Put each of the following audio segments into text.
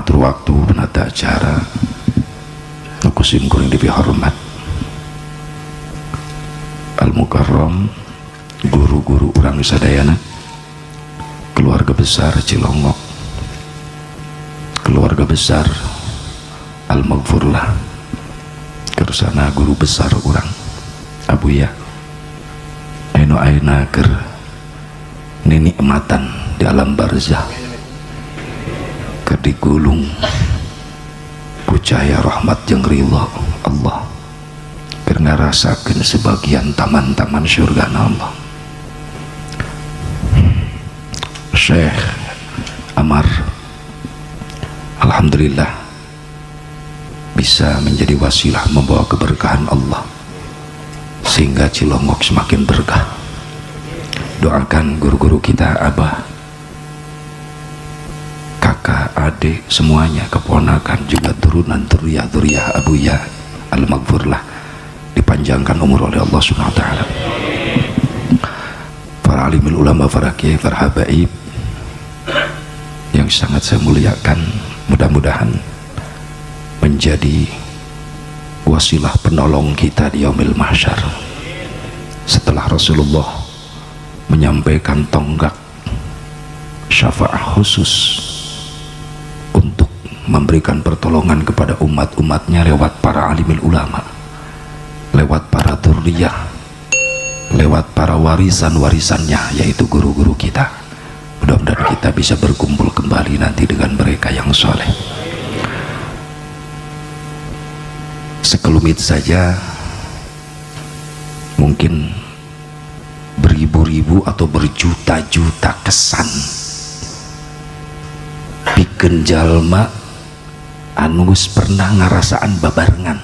atur waktu penata acara nukusim kuring dipi hormat al-mukarram guru-guru urang sadayana, keluarga besar Cilongok, keluarga besar Al-Maghfurlah, kersana guru besar urang Abuya eno ayeuna keur ninikmatan di alam barzah keur digulung ku cahaya rahmat jeung ridha Allah, keur ngarasakeun sebagian taman-taman surga Allah. Syekh Amar alhamdulillah bisa menjadi wasilah membawa keberkahan Allah sehingga Cilongok semakin berkah. Doakan guru-guru kita, abah, kakak, adik, semuanya, keponakan, juga turunan turiyah Abuya Al-Maghfurlah dipanjangkan umur oleh Allah Subhanahu wa taala. Para alimul ulama, para kiai, para habaib yang sangat saya muliakan, mudah-mudahan menjadi wasilah penolong kita di yaumil mahsyar setelah Rasulullah menyampaikan tonggak syafaat khusus untuk memberikan pertolongan kepada umat-umatnya lewat para alimul ulama, lewat para dzurriyyah, lewat para warisan-warisannya yaitu guru-guru kita. Mudah-mudahan kita bisa berkumpul kembali nanti dengan mereka yang soleh. Sekelumit saja, mungkin beribu-ribu atau berjuta-juta kesan pikeun jalma anu geus pernah ngarasaan babarengan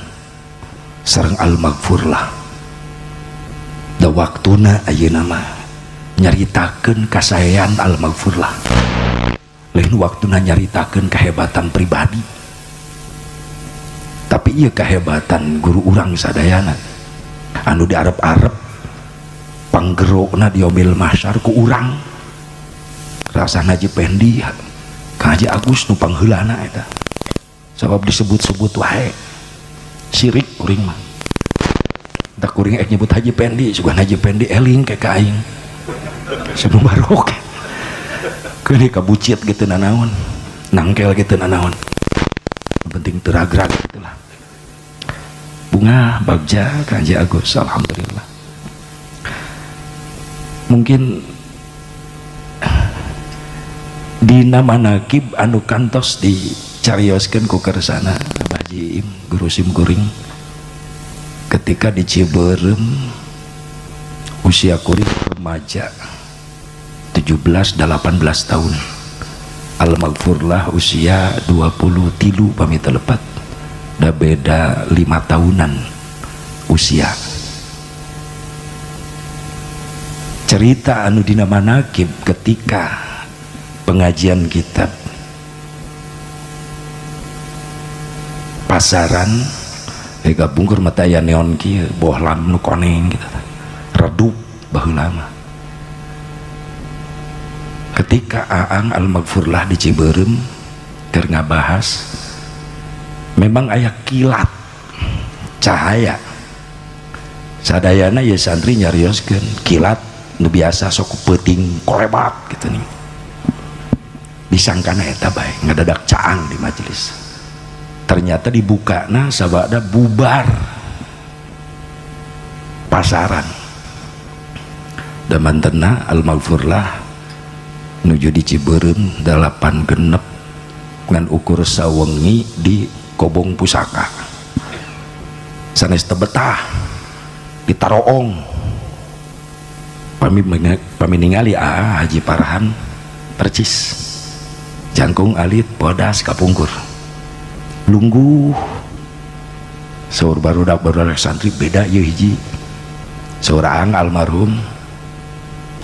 sareng Al-Maghfurlah. Da waktuna ayeuna mah nyaritakeun kasayan Al-Maghfurlah, lain waktuna nyaritakeun kehebatan pribadi, tapi ieu kehebatan guru urang sadayana anu diarep-arep panggerokna di yaumil mahsyar ku urang rasana Haji Pendi ka Haji Agus nu pangheulana eta, sabab disebut-sebut wae syirik kuring mah. Da kuring nyebut Haji Pendi sugan Haji Pendi eling ke ka aing sebelum barok kene kabucit gitu nanaon, nangkel gitu nanaon, penting teragrag gitulah. Bunga bagja Haji Agus alhamdulillah. Mungkin dina manakib anu kantos dicarioskeun ku kersana Haji Im guru sim kuring ketika di Ciberem usia kuring remaja 17-18 tahun, Al-Maghfurlah usia 23 pamit lepat, da beda 5 tahunan usia. Cerita anu dina manakib ketika pengajian kitab pasaran gabungkur mata aya neon kieu bohlam nu koneng gitu redup baheula mah. Ketika Aang Al-Maghfurlah di Ciberem keur ngabahas memang aya kilat cahaya sadayana ya santri nyarioskeun kilat nu biasa sok peuting korebat gitu nih, disangkana eta bae ngadadak caang di majelis, ternyata dibukana sabada bubar pasaran. Da mantena Al-Maghfurlah nuju di Ciberem 8 genep ngan ukur sawengi di Kobong Pusaka sanes tebetah ditaroong pami ningali Haji Parahan percis jangkung alit bodas kapungkur lungguh saur barudak santri beda ieu hiji seorang almarhum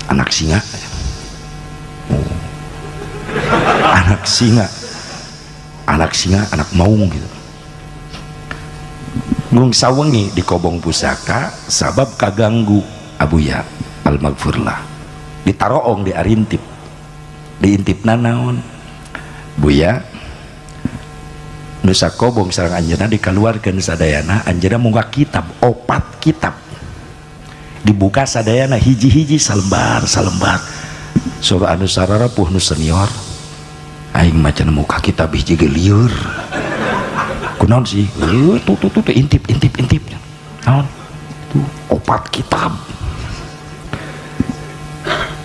anak singa anak maung gitu ngung sawengi di Kobong Pusaka sabab kaganggu Abuya Al-Maghfurlah ditaroong diarintip diintipna naon Buya nusa kobong sareng anjeunna dikeluarkeun sadayana, anjeunna munggah kitab 4 kitab dibuka sadayana hiji-hiji salembar surah anu sararapuh nu senior aing macan muka kitab hiji ge lieur kunaon sih tuh intip naon tuh 4 kitab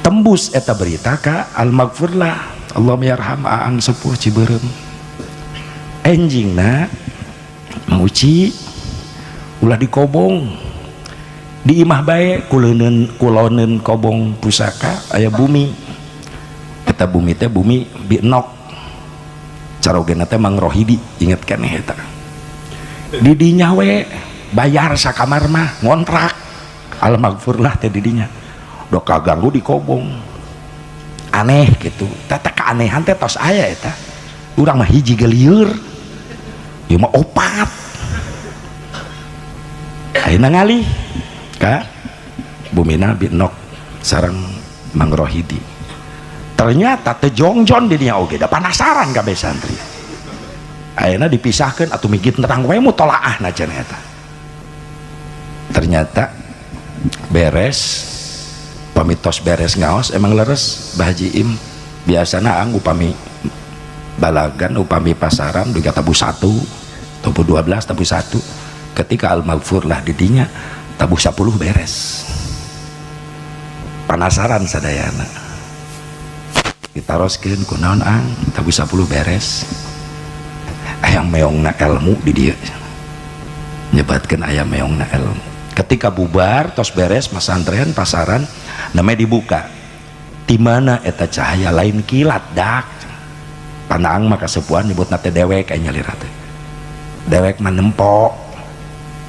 tembus eta berita ka al-maghfurlah Allahumma yarham aang sepuh Ciberem enjingna menguci ulah dikobong di imah bae kuloneun kobong pusaka aya bumi eta bumi teh bumi binok carogena teh Mang Rohidi inget keneh eta di dinya we bayar sakamar mah ngontrak al-maghfurlah teh di dinya do kaganggu dikobong aneh gitu teh keanehan teh tos aya eta urang mah hiji ge lieur ieu mah 4 ayeuna ngalih ka bumina binok sareng Mang Rohidi ternyata teh jongjon di dinya oge da panasaran kabeh santri ayeuna dipisahkeun atuh migit nerang wae mutolaah na cenah eta ternyata beres pamitos beres ngaos emang leres Bah Haji Im biasana ang upami balagan upami pasaran juga tabu 1 tabu 12 tabu 1 ketika al-maghfurlah didinya tabu 10 beres panasaran sadayana kita roskeun kunaon ang tabu 10 beres ayam meongna ilmu di dia nyebatkeun ayam meongna ilmu ketika bubar tos beres masantren pasaran namanya dibuka di mana eta cahaya lain kilat dak panang maka sepuan nyebut nate dewek aya nyalira teh dewek mah nempok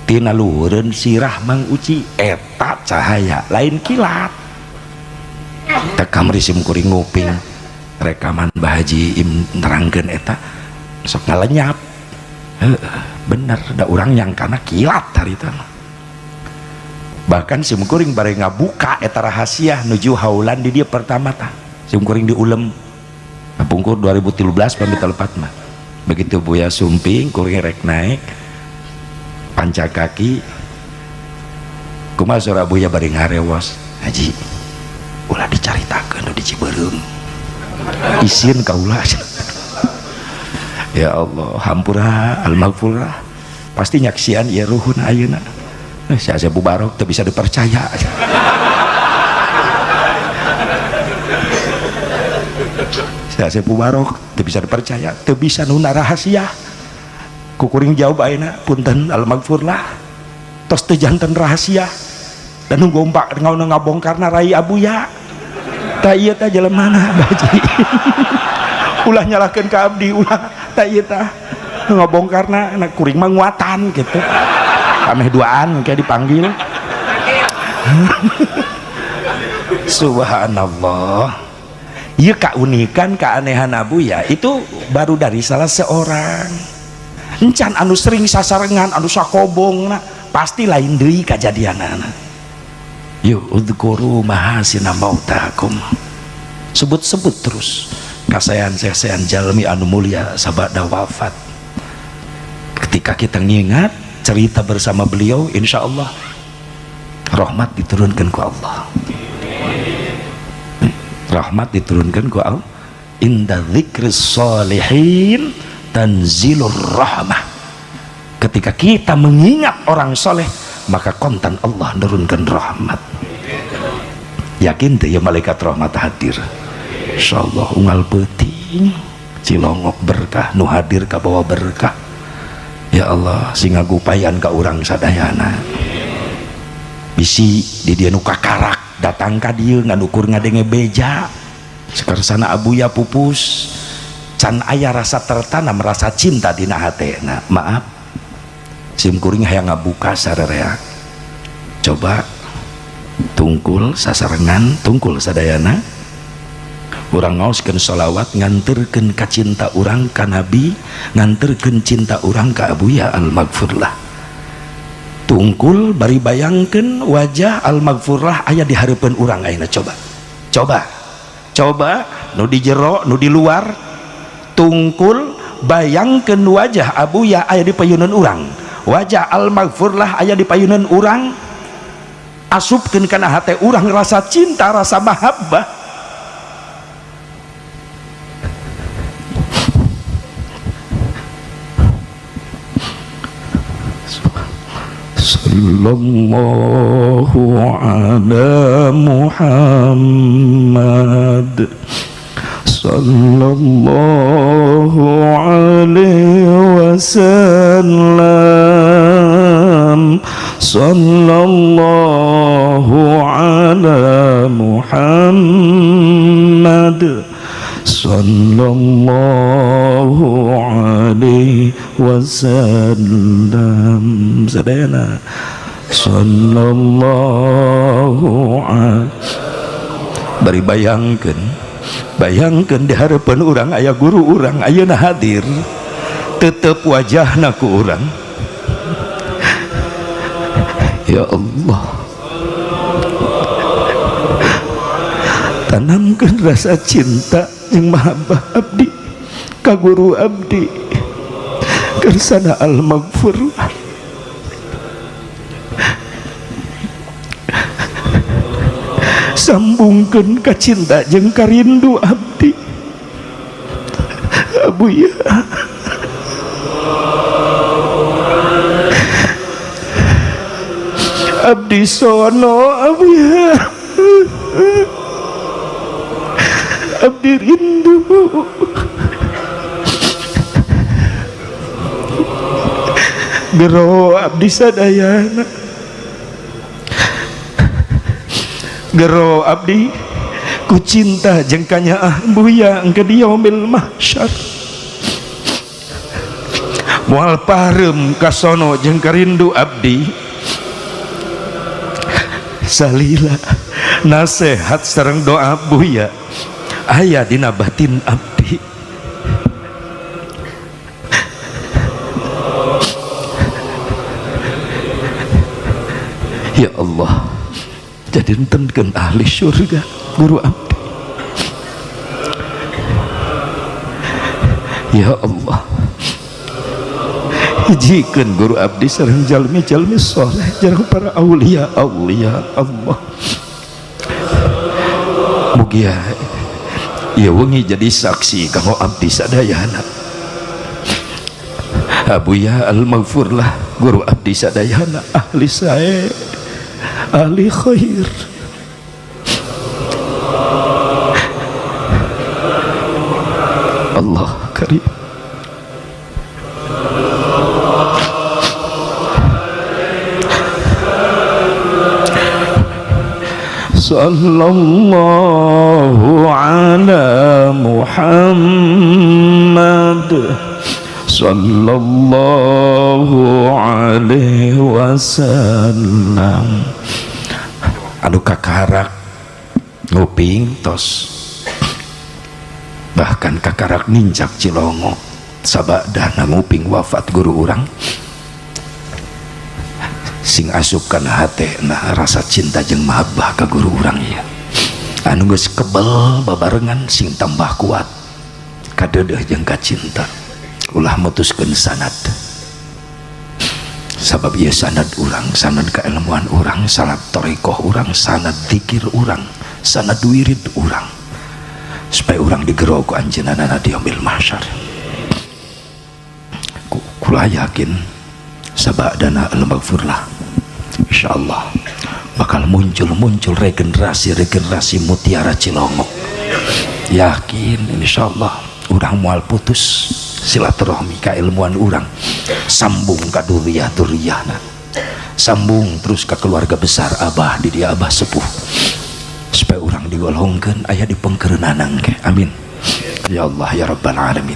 tina luhureun sirah Mang Uci eta cahaya lain kilat teh kamari simkuring nguping rekaman Bah Haji Im nerangkeun eta sok ngalenyap bener da urang nyangkana kilat harita bahkan simkuring bare ngabuka eta rahasia nuju haulan di dia pertama tah simkuring diulem pungkur 2013 pamit telepat mah begitu Buya sumping kuring rek naik panca kaki kumaha sora Buya bari ngarewas Haji ulah dicaritakeun di Ciberem isin kaulah ya Allah hampura al-maghfurah pasti nyaksian ieu ruhun ayeuna saya Abu Barok tuh bisa dipercaya saya Abu Barok tuh bisa dipercaya tuh bisa nuna rahasia kukuring jawab ayeuna punten al-maghfurlah tos teu janten rahasia dan nu gompak ngabongkarna rai abuya tah ieu teh jelemana baji ulah nyalahkeun ka abdi ulah tah ieu tah ngabongkarna anak kuring mah nguatan gitu ameh duaan kayak dipanggil subhanallah ieu kaunikan keanehan abuya itu baru dari salah seorang encan anu sering sasarengan anu sakobong pasti lain deui kajadianana yuk udhkuru mahasina mautakum sebut-sebut terus kasayan-sayan jalmi anu mulia sabada wafat ketika kita ngingat cerita bersama beliau insya Allah rahmat diturunkan ku Allah rahmat diturunkan ku Allah inda dzikris sholihin tanzilur rahmah ketika kita mengingat orang soleh maka kontan Allah menurunkan rahmat yakin tuh ya malaikat rahmat hadir insya Allah unggal peuting cilongok berkah nu hadir ka bawa berkah ya Allah singa gupayan ka urang sadayana bisi di dia nu kakarak datang ka dieu nganukur ngadenge beja sekarsana abuya pupus can aya rasa tertanam rasa cinta dina hatena maaf simkuring hayang ngabuka sarerea coba tungkul sasarengan tungkul sadayana urang ngaoskeun sholawat nganterkeun ka cinta urang ka nabi nganterkeun cinta urang ka abuya al-maghfurlah tungkul bari bayangkeun wajah al-maghfurlah aya di hareupeun urang ayeuna coba nu di jero nu di luar tungkul bayangkeun wajah abuya aya di payeuneun urang, wajah al-maghfur lah aya di payeuneun urang, asupkeun kana hate urang rasa cinta, rasa mahabbah. Sallallahu ala Muhammad, sallallahu alaihi wasallam, sallallahu ala Muhammad, sallallahu alaihi wasallam. Sadayana sallallahu alaihi. Bari bayangkeun di harapan urang aya guru urang ayeuna hadir, tetep wajahna ku urang. Ya Allah, tanamkeun rasa cinta jeung mahabbah abdi ka guru abdi kersana al-maghfur. Sambungkeun ka cinta jeung karindu abdi abuya. Abdi sono abuya, abdi rindu. Gero abdi sadayana, gero abdi ku cinta jeung kanyaah buya engke di yaumil mahsyar. Moal pareum ka sono jeung karindu abdi, salila nasehat sareng doa buya aya dina batin abdi. Ya Allah, jadintenkeun ahli syurga guru abdi. Ya Allah, hijikeun guru abdi sareng jalmi-jalmi soleh jarang para aulia Allah. Mugia ieu wengi jadi saksi kanggo abdi sadayana. Abuya al-maghfur lah guru abdi sadayana, ahli sae, ahli khair. Allah karim. Sallallahu ala Muhammad, sallallahu alaihi wasallam. Anu kakarak nguping tos, bahkan kakarak ninjak Cilongo sabadana nguping wafat guru urang, sing asupkan hatena rasa cinta jeung mahabbah ka guru urang ieu. Anu geus kebel babarengan sing tambah kuat kadeudeuh jeung ka cinta. Ulah mutuskeun sanad, sabab ieu sanad urang, sanad kailmuan urang, sanad thariqah urang, sanad zikir urang, sanad wirid urang, supaya urang digero ku anjeunna di yaumil mahsyar. Kula yakin sabadana al-maghfurlah insyaallah bakal muncul regenerasi mutiara Cilongo. Yakin insyaallah urang moal putus silaturahmi ka ilmuwan urang, sambung ka duriyah-duriyahna, sambung terus ka keluarga besar abah di dia abah sepuh, supaya urang digolongkeun aya di pengkereunanang ke. Amin ya Allah ya rabbal alamin.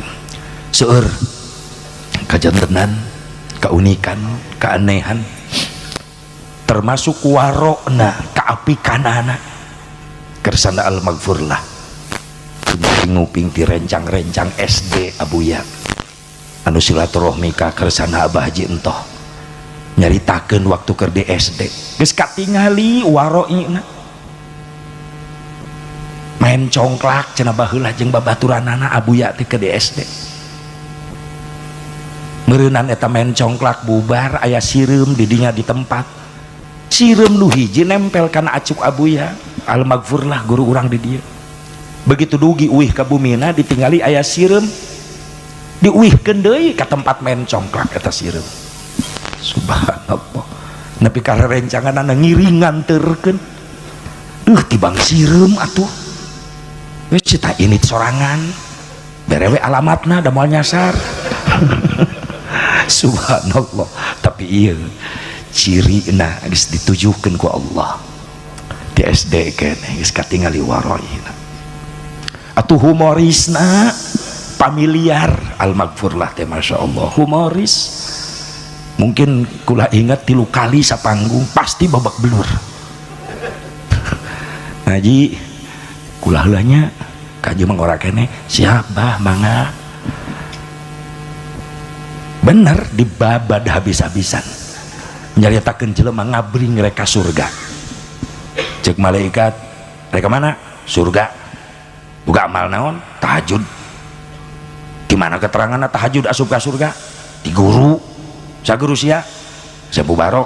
Seueur kajantenan, keunikan, keanehan, termasuk warokna, keapikanana kersana al-maghfurlah. Nguping ti rencang-rencang SD abuya anu silaturahmi ka kersana abah haji entoh nyaritakeun waktu keur di SD geus katingali warokna main congklak cenah baheula jeung babaturanana abuya teh ke di SD. Meureunnan eta main congklak bubar aya sireum di dinya di tempat. Sireum nu hiji nempel kana acuk abuya almaghfurlah guru urang di dieu. Begitu dugi uih ka bumina ditinggali aya sireum diuihkeun deui ka tempat main congklak eta sireum. Subhanallah. Nepi ka rerencanganna ngiringan terkeun. Tibang sireum atuh. Wes cita ini sorangan. Berewe alamatna da moal nyasar. Subhanallah. Tapi iya cirina geus ditujukeun ku Allah. Di SD keneh geus katingali waroina. Atuh humorisna familiar almaghfurlah teh masyaallah humoris. Mungkin kula ingat 3 kali sapanggung pasti babak belur. Ngaji kula heulanya kaji mangora keneh siap bah mangga. Bener dibabad habis-habisan nyaritakeun jelema ngabring reka surga. Cek malaikat reka mana? Surga. Buka amal naon? Tahajud. Gimana keteranganna tahajud asup ka surga? Di guru. Saguru sia? Sepu Barok.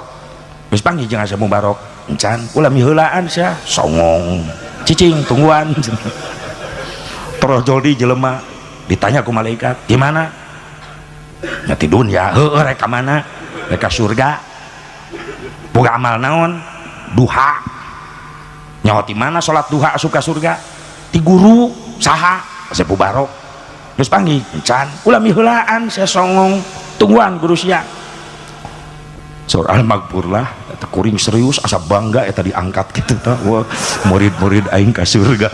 Geus panggih jeung Sepu Barok. Encan ulah miheulaan sia songong. Cicing tungguan. Terus joldi jelema ditanya ku malaikat, "Gimana?" "Ya ti dunya." "Heueuh rek ka mana?" "Rek ka surga." "Boga amal naon?" "Duha." "Nyaho ti mana salat duha asup ka surga?" "Ti guru." "Saha?" "Sepu Barok." Geus panggih, "Encan ulah miheulaan sia songong tungguan guru sia." Surah Al-Maghfurlah eta kuring serius asa bangga eta diangkat kitu tah. Wah, murid-murid aing ka surga.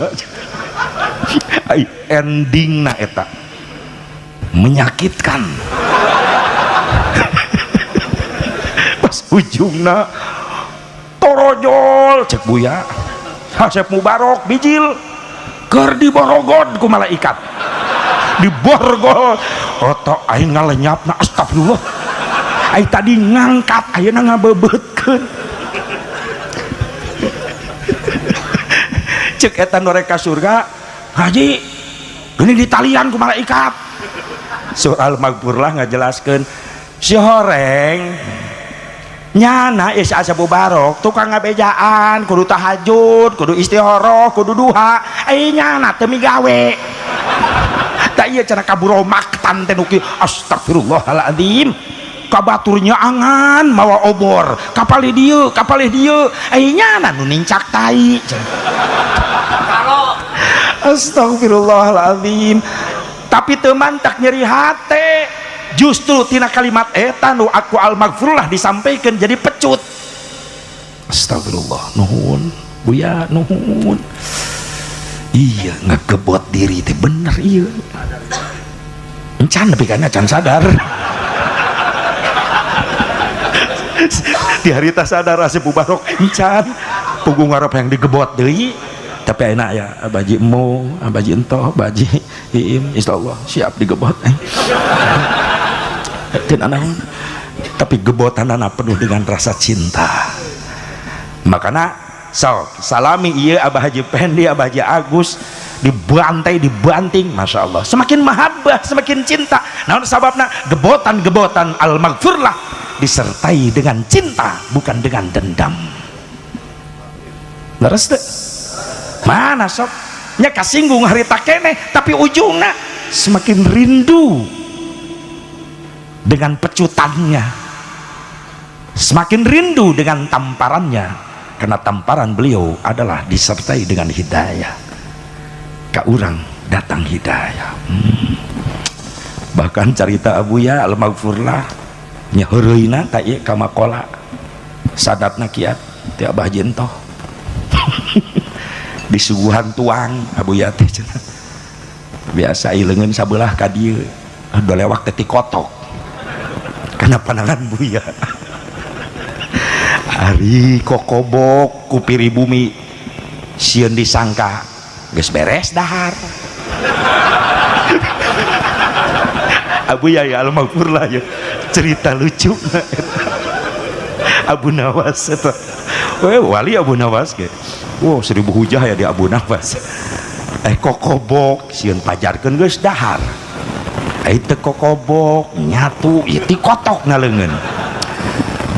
Ai endingna eta menyakitkan. Pas ujungna torojol cek buya. Hasep Mubarok bijil keur diborogod ku malaikat. Diborgol otak aing ngalenyapna astagfirullah. Ai tadi ngangkat ayeuna ngabebeutkeun. Cek eta nu rek ka surga, "Haji, geuning ditalian ku malaikat." Surah Al-Maghfurlah ngajelaskeun, si horeng nyana si Sepu Barok tukang ngabejaan, kudu tahajud, kudu istihoroh, kudu duha, nyana teu migawe. Da ieu cenah kaburomaktan teh nu kieu. Astagfirullahaladzim. Kabaturnya angan mawa obor kapalih dieu nyana nu nincak tai. Astagfirullahaladzim. Tapi teu mantak nyeri hate, justru tina kalimat eta nu aku al-maghfurlah disampaikan jadi pecut. Astagfirullah, nuhun buya, nuhun. Iya ngegebot diri teh bener iya. Encan tapi kana can sadar. Di harita sadar Sepu Barok encan punggung ngarep yang digebot deui. Tapi enak ya abaji emo, abaji entoh, abaji iim, insyaallah siap digebot. Tapi gebotanana penuh dengan rasa cinta. Makanya salami iya Abah Haji Pendi, Abah Haji Agus dibantai, dibanting, masya Allah. Semakin mahabbah, semakin cinta. Nah sababna gebotan-gebotan al-maghfurlah disertai dengan cinta, bukan dengan dendam. Leres deh. Mana sok nya kasinggung harita keneh, tapi ujungnya semakin rindu dengan pecutannya, semakin rindu dengan tamparannya, karena tamparan beliau adalah disertai dengan hidayah. Ka urang datang hidayah. Bahkan cerita Abuya al-Maghfurlah nya heureuyna ta ieu ka makola sadatna kiat ti Abah Jentoh. Disuguhan tuang Abuya teh cenah. Biasa ileungeun sabelah ka dieu. Dolewak teh ti kotok. Kana panangan Buya. Ari kokobok ku piribumi sieun disangka geus beres dahar. Abuya ya al-Maghfurlah ya cerita lucu. Abu Nawas eta. Wali Abu Nawas ge. Wow, 1000 hujah ya di Abu Nawas. Kokobok sieun pajarkeun geus dahar. itu kokobok nyatu itu kotok ngalengen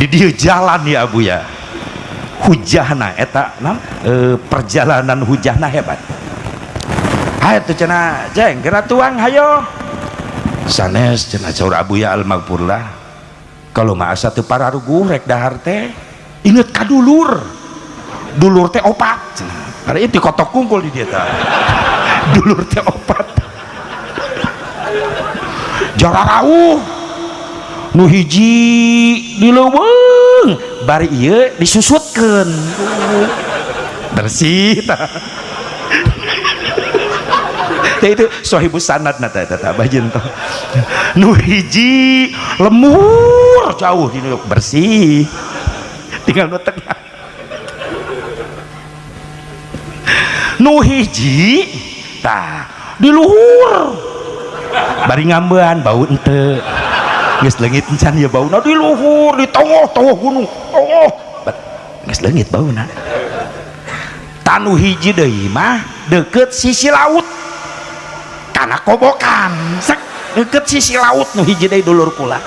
di dia jalan ya Abu ya hujahna eta perjalanan hujahna hebat. Hayo tuh cenah jeng geura tuang hayo sanes cenah saur Abu ya al-maghfurlah kalau mah asa teu pararuguh rek dahar teh inget ka dulur teh opat cenah ada itu kotok kungkul di dia teh dulur teh opat jararauh nu hiji dileuweung bari ieu disusutkeun bersih tah itu sohibus sanad na teh bajeun teh nu hiji lemur jauh di bersih tinggal nu tengah nu hiji tah di luhur bari ngambean bau henteu geus leungit encan ya bauna di luhur di tengah gunung geus leungit bauna tanu hiji deui mah deukeut sisi laut karena kobokan sek deket sisi laut nu hiji deui dulur kula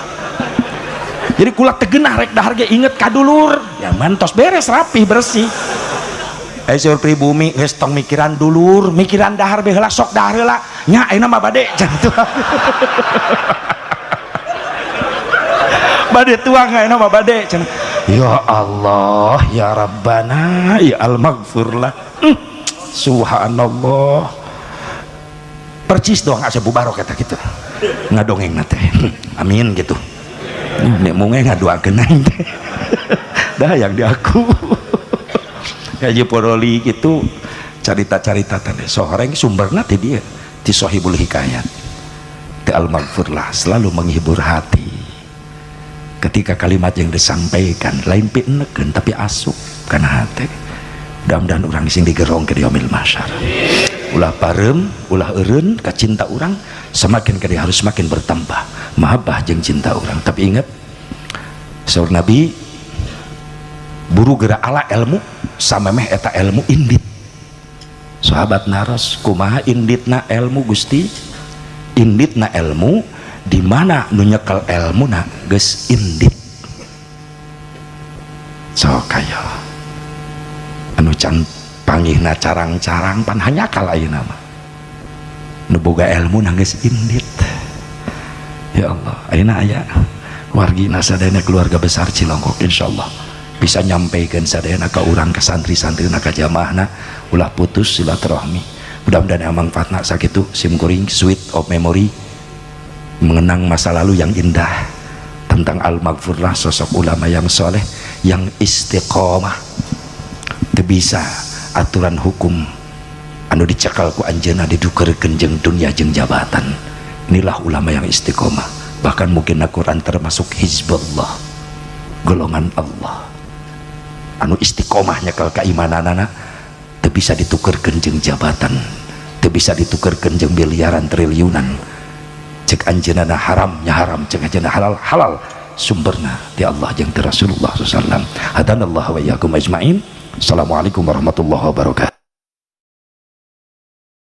jadi kula tegenah rek dahar ge inget ka dulur ya mantos beres rapih bersih saur pribumi geus tong mikiran dulur mikiran dahar be heula sok dahar heula nya ayeuna mah bade can tuh bade tuang ayeuna mah bade can ya Allah ya Rabbana ya al-maghfurlah subhanallah percis doang asa bubarok kata gitu ngadongeng nate amin gitu nek munge ngaduakeun aing teh dah yang di aku kaji poroli gitu carita-carita teh soreng sumberna ti dia ti Sohibul Hikayat ti al-maghfurlah selalu menghibur hati ketika kalimat yang disampaikan lain pinekeun tapi asup kana hati mudah-mudahan urang sing digerong ke yaumil mahsyar ulah parem ulah eureun ka cinta urang semakin kali harus semakin bertambah mahabbah jeung cinta urang tapi ingat saur Nabi buru geura ala ilmu samemeh eta ilmu indit sahabat naros kumaha inditna ilmu Gusti inditna ilmu di mana nu nyekel ilmuna geus indit sok kaya anu can panggihna carang-carang pan hanya kalayeuna mah nu boga ilmu nangis indit ya Allah ayeuna aya wargina sadayana keluarga besar Cilongkok insyaallah bisa nyampaikan sadayana ka urang ka santri-santrina ka jamaahna ulah putus silaturahmi mudah-mudahan manfaatna sakitu simkuring sweet of memory mengenang masa lalu yang indah tentang al-maghfurlah sosok ulama yang soleh yang istiqomah teu bisa aturan hukum anu dicekal ku anjeunna didukeurkeun jeung dunia jeung jabatan inilah ulama yang istiqomah bahkan mungkin Al-Quran termasuk hizbullah golongan Allah anu istiqomah nyekel keimananana teu bisa ditukeurkeun jeung jabatan teu bisa ditukeurkeun jeung miliaran triliunan cek anjeunna haram nya haram cek anjeunna halal halal sumberna ti Allah jeung ti Rasulullah sallallahu alaihi wasallam hadanallahu wa iyyakum ajmain. Assalamualaikum warahmatullahi wabarakatuh.